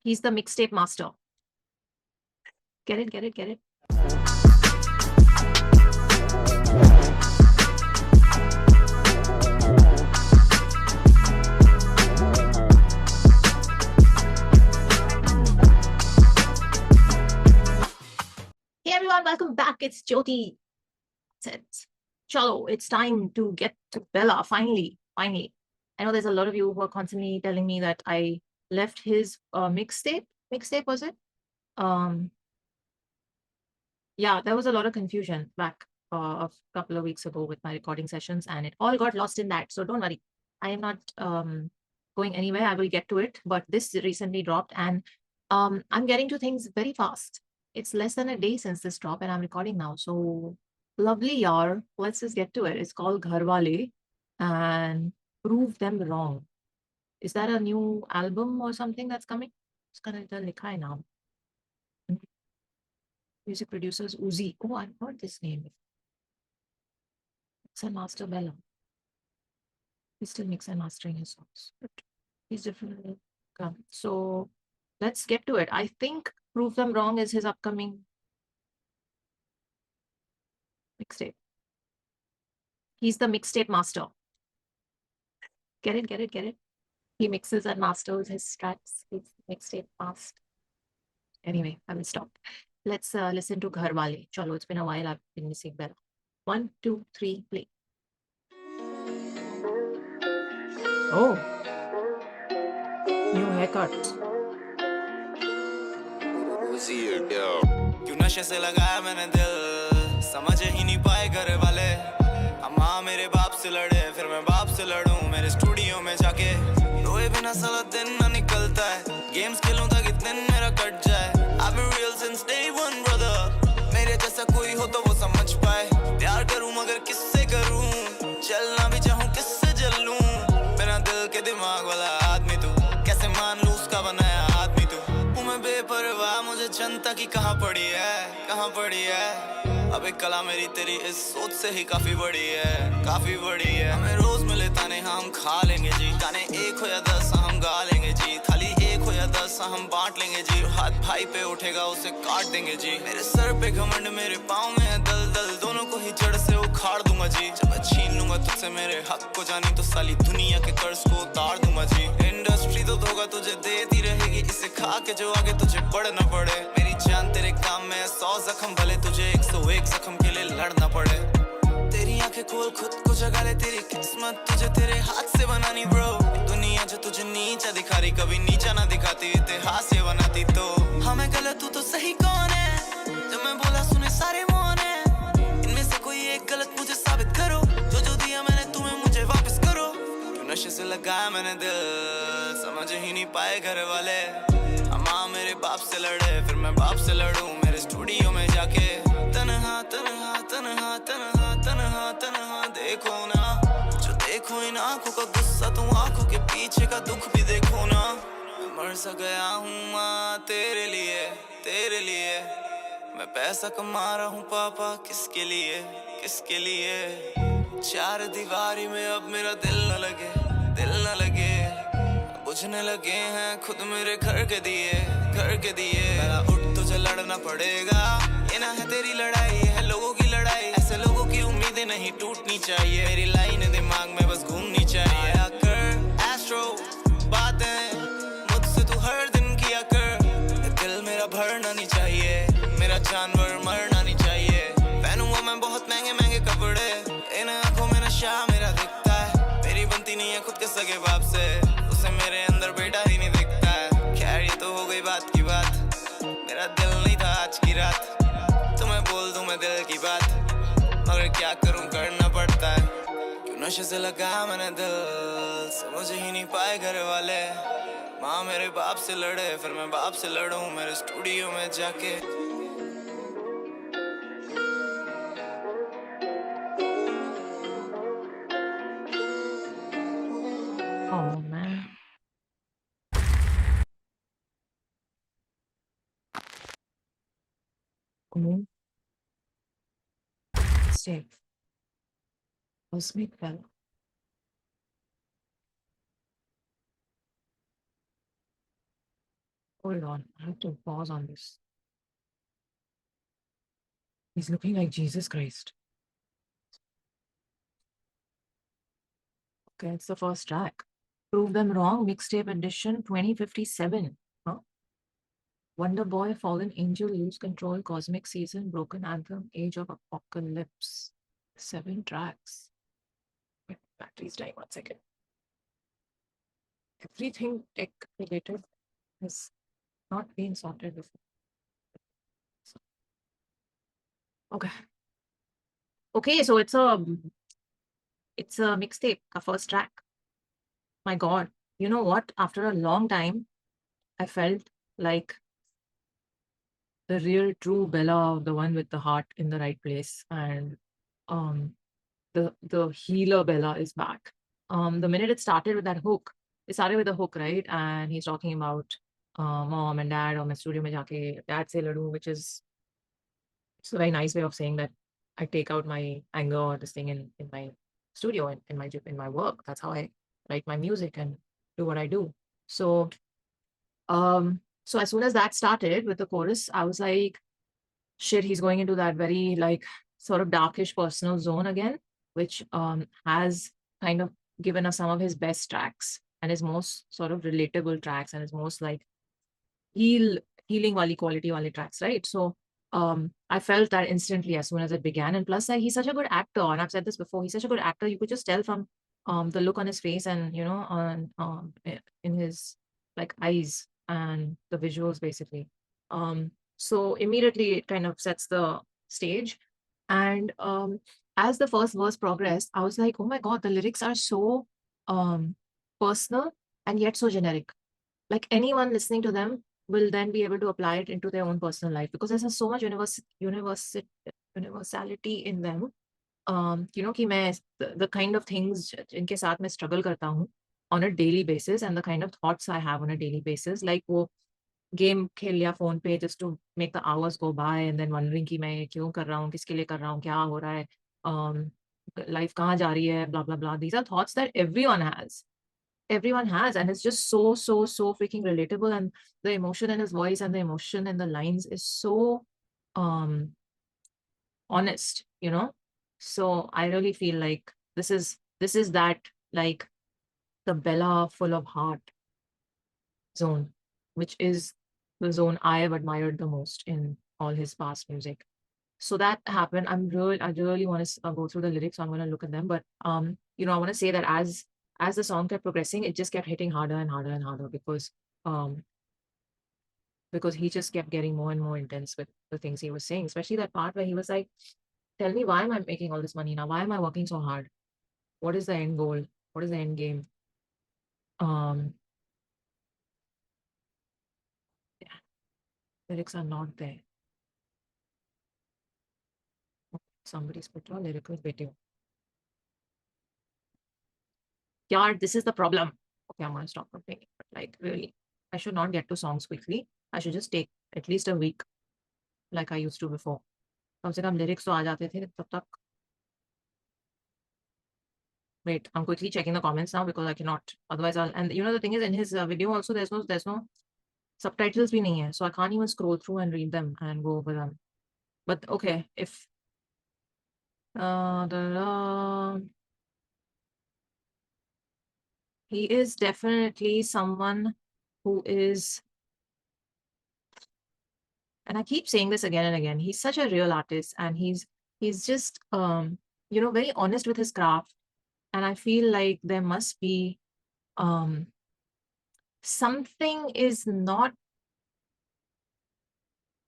He's the mixtape master. Get it, get it, get it. Hey everyone, welcome back. It's Jyoti. Chalo, it's time to get to Bella. Finally. I know there's a lot of you who are constantly telling me that I left his mixtape. Mixtape was it? Yeah, there was a lot of confusion back a couple of weeks ago with my recording sessions, and it all got lost in that. So don't worry, I am not going anywhere. I will get to it. But this recently dropped, and I'm getting to things very fast. It's less than a day since this drop, and I'm recording now. So lovely, yar. Let's just get to it. It's called Gharwale, and Prove Them Wrong. Is that a new album or something that's coming? It's gonna likha hai naam. Music producers Uzi. Oh, I've heard this name. Mix and Master Bella. He's still mix and mastering his songs, but he's different. So let's get to it. I think Prove Them Wrong is his upcoming mixtape. He's the mixtape master. Get it, get it, get it. He mixes and masters his tracks. He's mixtape master. Anyway, I will stop. Let's listen to Gharwale. Chalo, it's been a while. I've been missing Bella. 1, 2, 3, play. Oh, new haircut. क्यों नशे से लगाया मैंने दिल समझ ही नहीं पाए घर वाले अम्मा मेरे बाप से लड़े फिर मैं बाप से लड़ूं मेरे स्टूडियो में जाके रोए बिना साला दिन ना निकलता है गेम्स खेलूं ताकि दिन मेरा कट जाए I've been real since day one brother मेरे जैसा कोई हो तो वो समझ पाए प्यार करूं मगर किससे करूं चलना भी चाहूं किससे चलूं बिना दिल के दिमाग वाला आदमी तू कैसे मान लूं उसका बनाया आदमी तू हूं मैं बेपरवाह मुझे जनता की कहाँ पड़ी है अब एक कला मेरी तेरी इस सोच से ही काफी बड़ी है हमें रोज मिले ताने हम खा लेंगे जी गाने 1 हो या 10 हम गा लेंगे जी थाली 1 हो या 10 हम बांट लेंगे जी हाथ भाई पे उठेगा उसे काट देंगे जी मेरे सर पे घमंड मेरे पाँव में है दल दोनों को ही जड़ से उखाड़ दूंगा जी जब मैं छीन लूंगा तुझसे मेरे हक को जानी तो साली दुनिया के कर्ज को उतार दूंगा जी इंडस्ट्री तो धोखा तुझे देती रहेगी इसे खा के जो आगे तुझे बढ़ना पड़े मेरी जान तेरे काम में 100 जख्म भले तुझे 101 जख्म के लिए लड़ना पड़े तेरी आंखें खोल खुद को जगा ले तेरी किस्मत तुझे तेरे हाथ से बनानी ब्रो दुनिया जो तुझे नीचा दिखा रही कभी नीचा ना दिखाती इतिहास ये बनाती तो हमें गलत तू तो सही कौन है जब मैं बोला सुने सारे मौन है इनमें से कोई एक गलत मुझे साबित करो जो दिया मैंने तुम्हें मुझे वापस करो क्यों नशे से लगाया मैंने दिल समझ ही नहीं पाए घर वाले अम्मा मेरे बाप से लड़े फिर मैं बाप से लड़ूं मेरे स्टूडियो में जाके तन्हा देखो ना जो देखो इन आंखों का गुस्सा तुम आंखों के पीछे का दुख भी देखो ना मर सा गया हूँ माँ तेरे लिए मैं पैसा कमा रहा हूँ पापा किसके लिए चार दीवारी में अब मेरा दिल न लगे बुझने लगे हैं खुद मेरे घर के दिए मेरा उठ तुझे लड़ना पड़ेगा ये ना है तेरी लड़ाई है लोगों की लड़ाई ऐसे लोगों की उम्मीदें नहीं टूटनी चाहिए मेरी लाइन दिमाग में बस घूमनी चाहिए आया कर एस्ट्रो बातें मुझसे तू हर दिन किया कर दिल मेरा भरना नहीं चाहिए मेरा जानवर मरना नहीं चाहिए पहनूंगा मैं बहुत महंगे कपड़े इन आंखों में नशा मेरा दिखता है मेरी बनती नहीं है खुद के सगे बाप से उसे मेरे अंदर बेटा ही नहीं दिखता है खैर ये तो हो गई बात की बात मेरा दिल नहीं था आज की रात तुम्हें बोल दूं मैं दिल की बात मगर क्या करूं करना पड़ता है क्यों नशे से लगा मैंने दिल समझ ही नहीं पाए घर वाले माँ मेरे बाप से लड़े फिर मैं बाप से लड़ूं मेरे स्टूडियो में जाके Oh man. Stay. Cosmic Bella. Hold on, I have to pause on this. He's looking like Jesus Christ. Okay, it's the first track. Prove Them Wrong, Mixtape Edition 2057. Huh? Wonder Boy, Fallen Angel, Lose Control, Cosmic Season, Broken Anthem, Age of Apocalypse. 7 tracks. Wait, battery's dying, 1 second. Everything tech related has not been sorted before. Okay. Okay, so it's a mixtape, a first track. My God, you know what? After a long time, I felt like the real true Bella, the one with the heart in the right place, and um, the healer Bella is back. The minute it started with that hook, it started with a hook, right? And he's talking about mom and dad or my studio mein jaake dad se ladu, which is it's a very nice way of saying that I take out my anger or this thing in my studio and in my work. That's how I write my music and do what I do. So so as soon as that started with the chorus, I was like, shit, he's going into that very like sort of darkish personal zone again, which has kind of given us some of his best tracks and his most sort of relatable tracks and his most like heal healing wali quality wali tracks, right? So I felt that instantly as soon as it began. And plus, like, he's such a good actor, and I've said this before, he's such a good actor. You could just tell from the look on his face and on in his like eyes and the visuals basically. So immediately it kind of sets the stage. And as the first verse progressed, I was like, oh my God, the lyrics are so personal and yet so generic. Like anyone listening to them will then be able to apply it into their own personal life because there's so much universality in them. कि मैं the kind of things जिनके साथ मैं struggle करता हूँ on a daily basis and the kind of thoughts I have on a daily basis, like वो game खेल लिया फोन पे just to make the hours go by and then wondering कि मैं ये क्यों कर रहा हूँ, किसके लिए कर रहा हूँ, क्या हो रहा है, लाइफ कहाँ जा रही है, blah blah blah. These are thoughts that everyone has, and it's just so freaking relatable, and the emotion in his voice and the emotion in the lines is so um honest, so I really feel like this is that, like, the Bella full of heart zone, which is the zone I have admired the most in all his past music. So that happened. I really want to go through the lyrics, so I'm going to look at them, but I want to say that as the song kept progressing, it just kept hitting harder and harder and harder um because he just kept getting more and more intense with the things he was saying, especially that part where he was like, tell me, why am I making all this money now? Why am I working so hard? What is the end goal? What is the end game? um yeah, lyrics are not there. Somebody's put a lyrical video. Yeah, this is the problem. Okay, I'm gonna stop complaining. But like, really, I should not get to songs quickly. I should just take at least a week like I used to before. कम से कम lyrics तो आ जाते थे तब तक. Wait, I'm quickly checking the comments now because I cannot. Otherwise, and the thing is, in his video also, there's no subtitles bhi nahi hai, so I can't even scroll through and read them and go over them. But okay, if he is definitely someone who is, and I keep saying this again and again, he's such a real artist, and he's just very honest with his craft. And I feel like there must be um something is not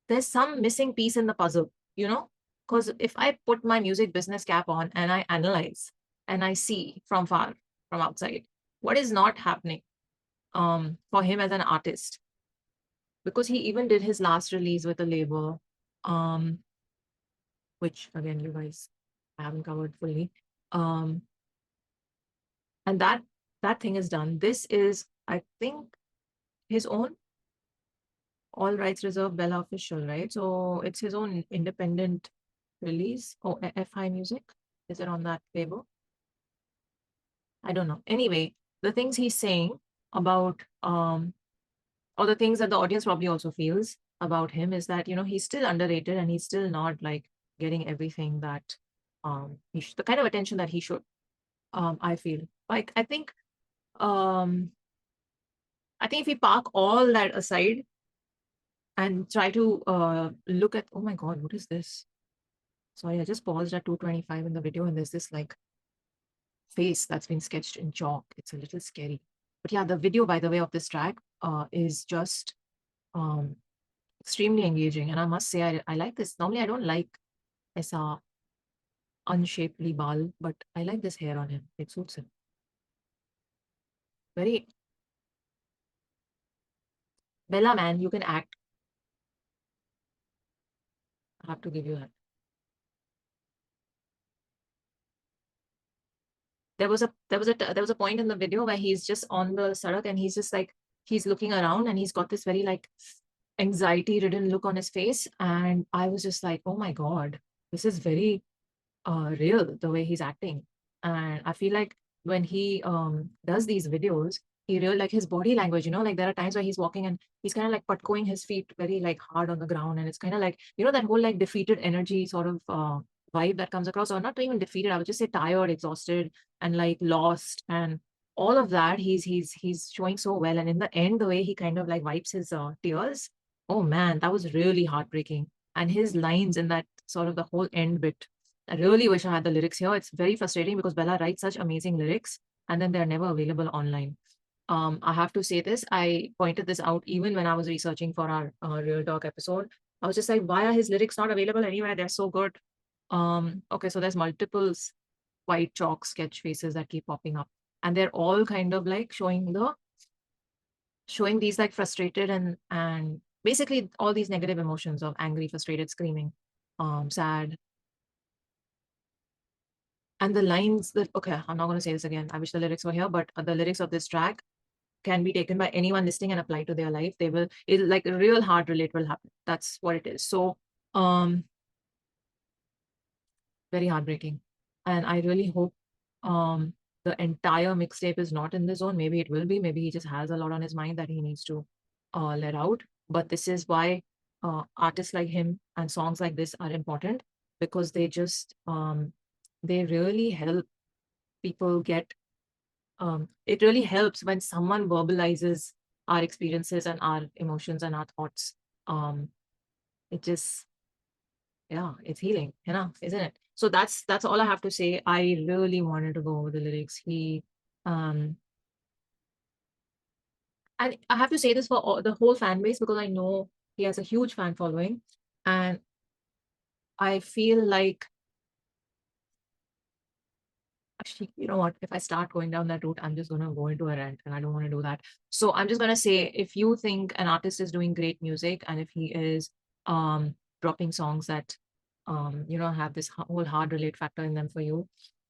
there's some missing piece in the puzzle, because if I put my music business cap on and I analyze and I see from far, from outside, what is not happening for him as an artist, because he even did his last release with a label, um which again, you guys, I haven't covered fully. um and that thing is done. This is, I think, his own all rights reserved Bella official, right? So it's his own independent release. Oh, FI Music, is it on that label? I don't know. Anyway, the things he's saying about or the things that the audience probably also feels about him is that, he's still underrated and he's still not like getting everything that the kind of attention that he should. I feel like um I think if we park all that aside and try to look at, oh my god, what is this? Sorry, I just paused at 2:25 in the video and there's this like face that's been sketched in chalk. It's a little scary. But yeah, the video, by the way, of this track is just um, extremely engaging. And I must say, I like this. Normally, I don't like Esa unshapely bal, but I like this hair on him. It suits him. Very Bella, man, you can act. I have to give you that. There was a point in the video where he's just on the sadak and he's just like he's looking around and he's got this very like anxiety ridden look on his face, and I was just like, oh my god, this is very real the way he's acting. And I feel like when he does these videos, he real like his body language, like there are times where he's walking and he's kind of like patkoing his feet very like hard on the ground, and it's kind of like that whole like defeated energy sort of vibe that comes across, or not even defeated, I would just say tired, exhausted, and like lost, and all of that he's showing so well. And in the end, the way he kind of like wipes his tears, oh man, that was really heartbreaking. And his lines in that sort of the whole end bit, I really wish I had the lyrics here. It's very frustrating because Bella writes such amazing lyrics and then they're never available online. I have to say this. I pointed this out even when I was researching for our Real Talk episode. I was just like, why are his lyrics not available anywhere? They're so good. Okay, so there's multiple white chalk sketch faces that keep popping up, and they're all kind of like showing these like frustrated and basically all these negative emotions of angry, frustrated, screaming, sad. And the lines that, okay, I'm not going to say this again. I wish the lyrics were here, but the lyrics of this track can be taken by anyone listening and applied to their life. It'll like a real hard relate will happen. That's what it is. So, very heartbreaking. And I really hope the entire mixtape is not in the zone. Maybe it will be. Maybe he just has a lot on his mind that he needs to let out. But this is why artists like him and songs like this are important, because they really help people get. It really helps when someone verbalizes our experiences and our emotions and our thoughts. It just, yeah, it's healing, isn't it? So that's all I have to say. I really wanted to go over the lyrics. Um, and I have to say this for the whole fan base, because I know he has a huge fan following, and I feel like, actually, you know what? If I start going down that route, I'm just going to go into a rant, and I don't want to do that. So I'm just going to say, if you think an artist is doing great music and if he is dropping songs that, have this whole hard relate factor in them for you,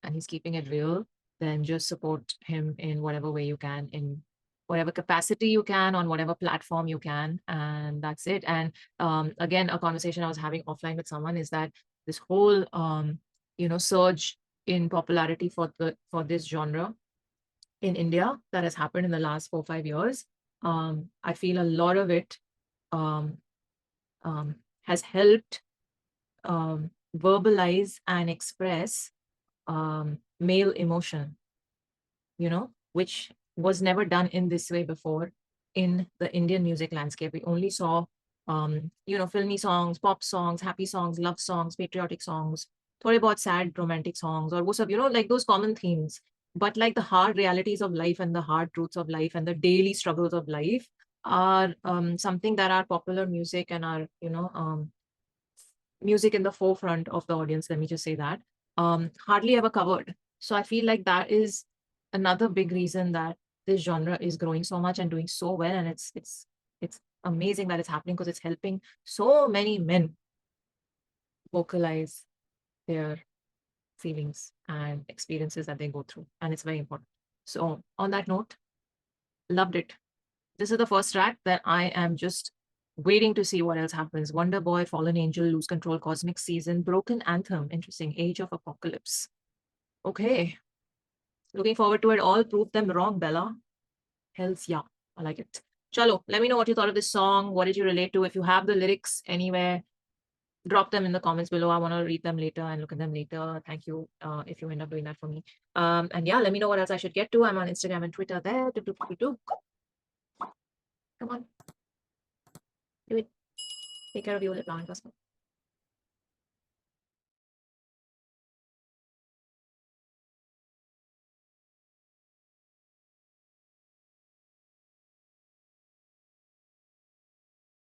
and he's keeping it real, then just support him in whatever way you can, in whatever capacity you can, on whatever platform you can. And that's it. And again, a conversation I was having offline with someone is that this whole, surge in popularity for this genre in India that has happened in the last 4 or 5 years. I feel a lot of it um, has helped verbalize and express male emotion, which was never done in this way before in the Indian music landscape. We only saw, filmy songs, pop songs, happy songs, love songs, patriotic songs, thode bahut sad romantic songs, or wo sab, like those common themes. But like the hard realities of life and the hard truths of life and the daily struggles of life are something that our popular music and our, music in the forefront of the audience, let me just say that, hardly ever covered. So I feel like that is another big reason that this genre is growing so much and doing so well. And it's amazing that it's happening, because it's helping so many men vocalize their feelings and experiences that they go through. And it's very important. So on that note, loved it. This is the first track that I am just waiting to see what else happens. Wonder Boy, Fallen Angel, Lose Control, Cosmic Season, Broken Anthem. Interesting. Age of Apocalypse. Okay. Looking forward to it all. Prove them wrong, Bella. Hells yeah. I like it. Chalo, let me know what you thought of this song. What did you relate to? If you have the lyrics anywhere, drop them in the comments below. I want to read them later and look at them later. Thank you if you end up doing that for me. And yeah, let me know what else I should get to. I'm on Instagram and Twitter there. Come on. Do it. Take care of your lip line.